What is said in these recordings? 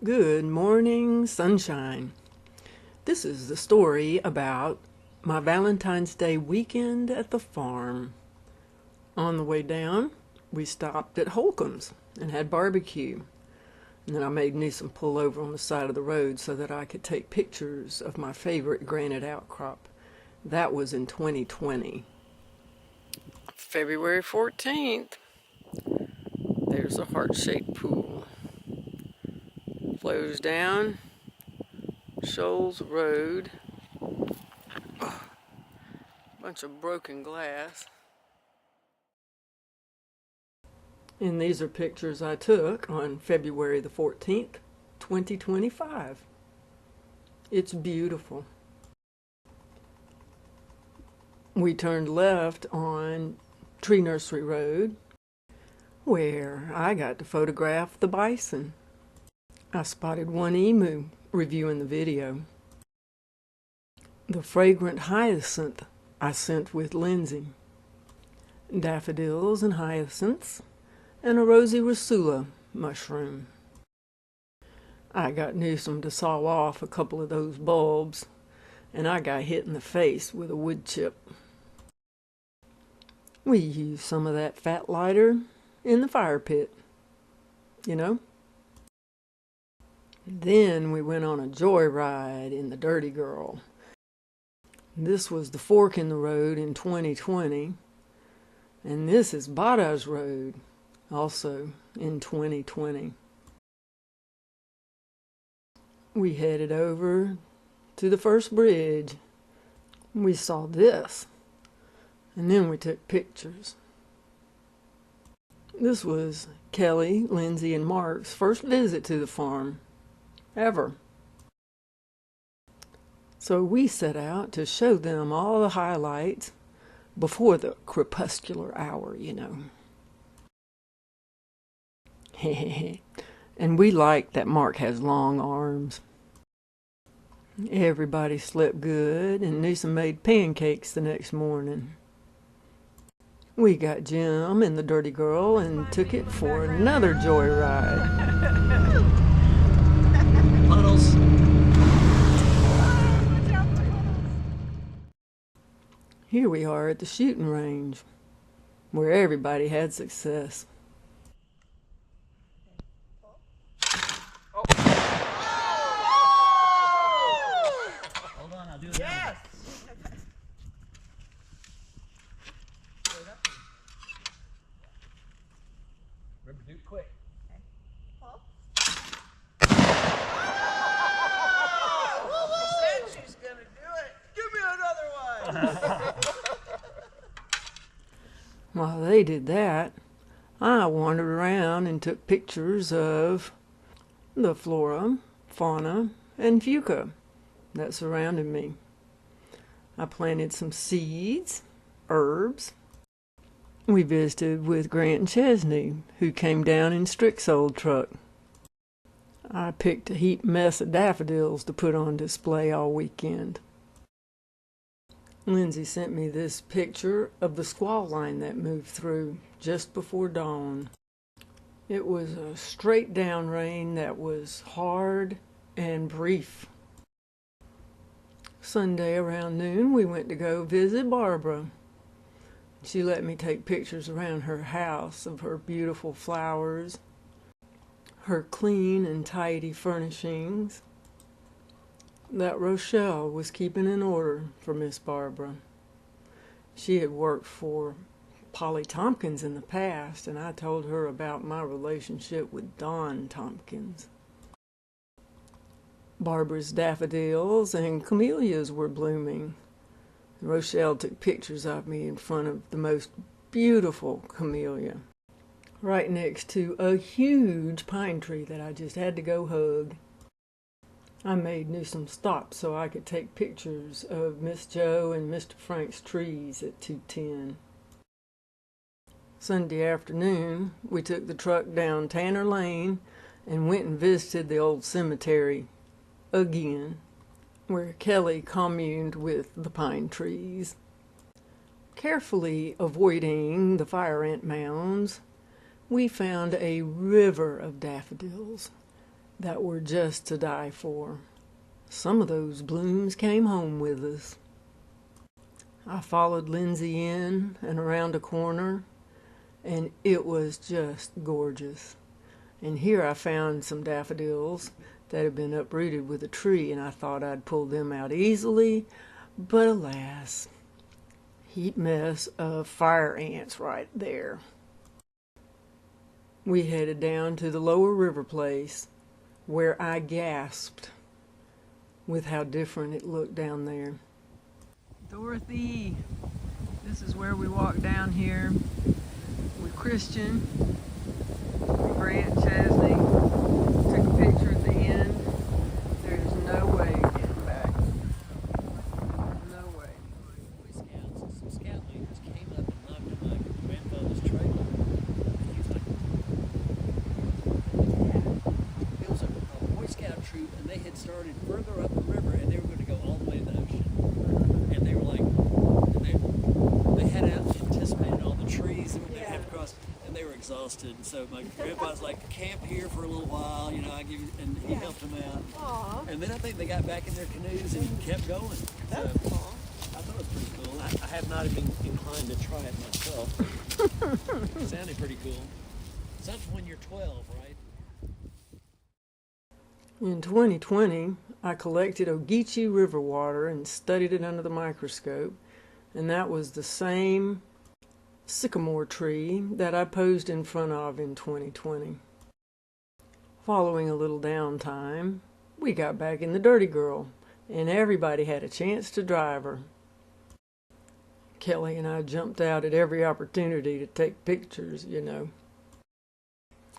Good morning, sunshine. This is the story about my Valentine's Day weekend at the farm. On the way down, we stopped at Holcomb's and had barbecue. And then I made Newsom pull over on the side of the road so that I could take pictures of my favorite granite outcrop. That was in 2020. February 14th. There's a heart-shaped pool. Flows down Shoals Road. Bunch of broken glass. And these are pictures I took on February the 14th, 2025. It's beautiful. We turned left on Tree Nursery Road, where I got to photograph the bison. I spotted one emu reviewing the video. The fragrant hyacinth I sent with Lindsey. Daffodils and hyacinths, and a rosy rusula mushroom. I got Newsom to saw off a couple of those bulbs, and I got hit in the face with a wood chip. We used some of that fat lighter in the fire pit, you know. Then we went on a joyride in the Dirty Girl. This was the fork in the road in 2020, and this is Bada's Road, also in 2020. We headed over to the first bridge. We saw this, and then we took pictures. This was Kelli, Lindsey, and Mark's first visit to the farm ever. So we set out to show them all the highlights before the crepuscular hour, you know. And we like that Mark has long arms. Everybody slept good, and Newsom made pancakes the next morning. We got Jim and the Dirty Girl and took it for another joyride. Puddles. Here we are at the shooting range, where everybody had success. Hold on, I'll do it. Yes! Remember, do it quick. She's gonna do it. Give me another one. While they did that, I wandered around and took pictures of the flora, fauna, and fuca that surrounded me. I planted some seeds, herbs. We visited with Grant and Chesney, who came down in Strick's old truck. I picked a heap mess of daffodils to put on display all weekend. Lindsey sent me this picture of the squall line that moved through just before dawn. It was a straight down rain that was hard and brief. Sunday around noon, we went to go visit Barbara. She let me take pictures around her house of her beautiful flowers, her clean and tidy furnishings. That Rochelle was keeping in order for Miss Barbara. She had worked for Polly Tompkins in the past, and I told her about my relationship with Don Tompkins. Barbara's daffodils and camellias were blooming. Rochelle took pictures of me in front of the most beautiful camellia, right next to a huge pine tree that I just had to go hug. I made Newsom stop so I could take pictures of Miss Jo and Mr. Frank's trees at 210. Sunday afternoon, we took the truck down Tanner Lane and went and visited the old cemetery again, where Kelli communed with the pine trees. Carefully avoiding the fire ant mounds, we found a river of daffodils that were just to die for. Some of those blooms came home with us. I followed Lindsey in and around a corner, and it was just gorgeous. And here I found some daffodils that had been uprooted with a tree, and I thought I'd pull them out easily, but alas, heap mess of fire ants right there. We headed down to the lower river place, where I gasped with how different it looked down there. Dorothy, this is where we walked down here with Christian. Grant Chesney took a picture at the end. There's no way getting back. No way. Boy Scouts and some scout leaders came up and knocked on my grandfather's trailer. He was like, it was a Boy Scout troop, and they had started further up the river, and they were going to go all the way to the ocean. And they were like, they had anticipated all the trees that they have to cross. And they were exhausted, and so my grandpa's like, camp here for a little while, you know, and he helped them out. Aww. And then I think they got back in their canoes and kept going. So That's cool. I thought it was pretty cool. I have not been inclined to try it myself. It sounded pretty cool. Something when you're 12, right? In 2020, I collected Ogeechee River water and studied it under the microscope, and that was the same sycamore tree that I posed in front of in 2020. Following a little downtime, we got back in the Dirty Girl, and everybody had a chance to drive her. Kelli and I jumped out at every opportunity to take pictures, you know.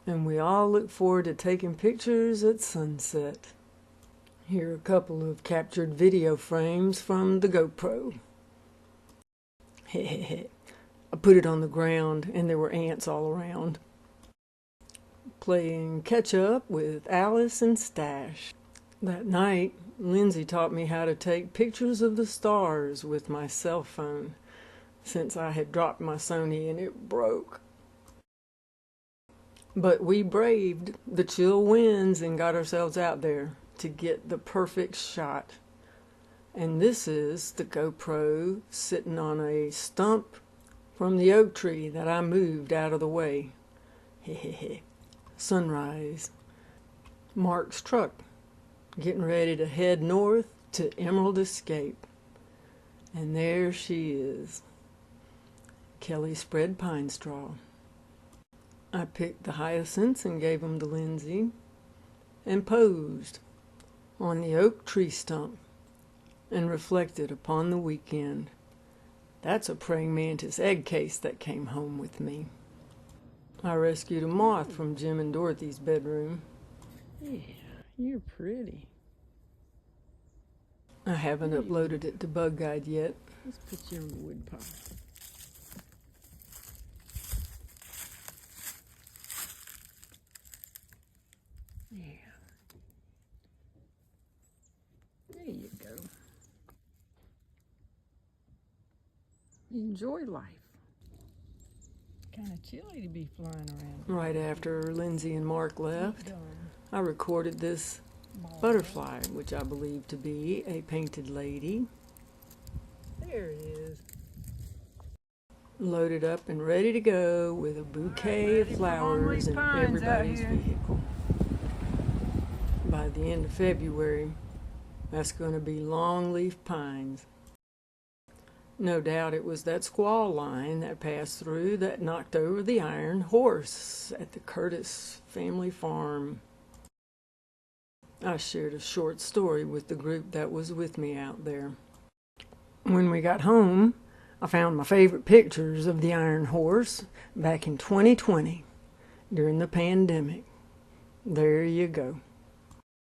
And we all look forward to taking pictures at sunset. Here are a couple of captured video frames from the GoPro. Hehehe. I put it on the ground, and there were ants all around. Playing catch-up with Alice and Stache. That night, Lindsey taught me how to take pictures of the stars with my cell phone, since I had dropped my Sony and it broke. But we braved the chill winds and got ourselves out there to get the perfect shot. And this is the GoPro sitting on a stump from the oak tree that I moved out of the way. Hehehe. Sunrise. Mark's truck, getting ready to head north to Emerald Escape. And there she is. Kelli spread pine straw. I picked the hyacinths and gave them to Lindsey, and posed on the oak tree stump and reflected upon the weekend. That's a praying mantis egg case that came home with me. I rescued a moth from Jim and Dorothy's bedroom. Yeah, you're pretty. I haven't uploaded it to Bug Guide yet. Let's put you on the wood pile. Yeah. There you go. Enjoy life. Kind of chilly to be flying around. Right after Lindsey and Mark left, I recorded this butterfly, which I believe to be a painted lady. There it is. Loaded up and ready to go with a bouquet of flowers in everybody's vehicle. By the end of February, that's going to be longleaf pines. No doubt it was that squall line that passed through that knocked over the iron horse at the Curtis family farm. I shared a short story with the group that was with me out there. When we got home, I found my favorite pictures of the iron horse back in 2020 during the pandemic. There you go.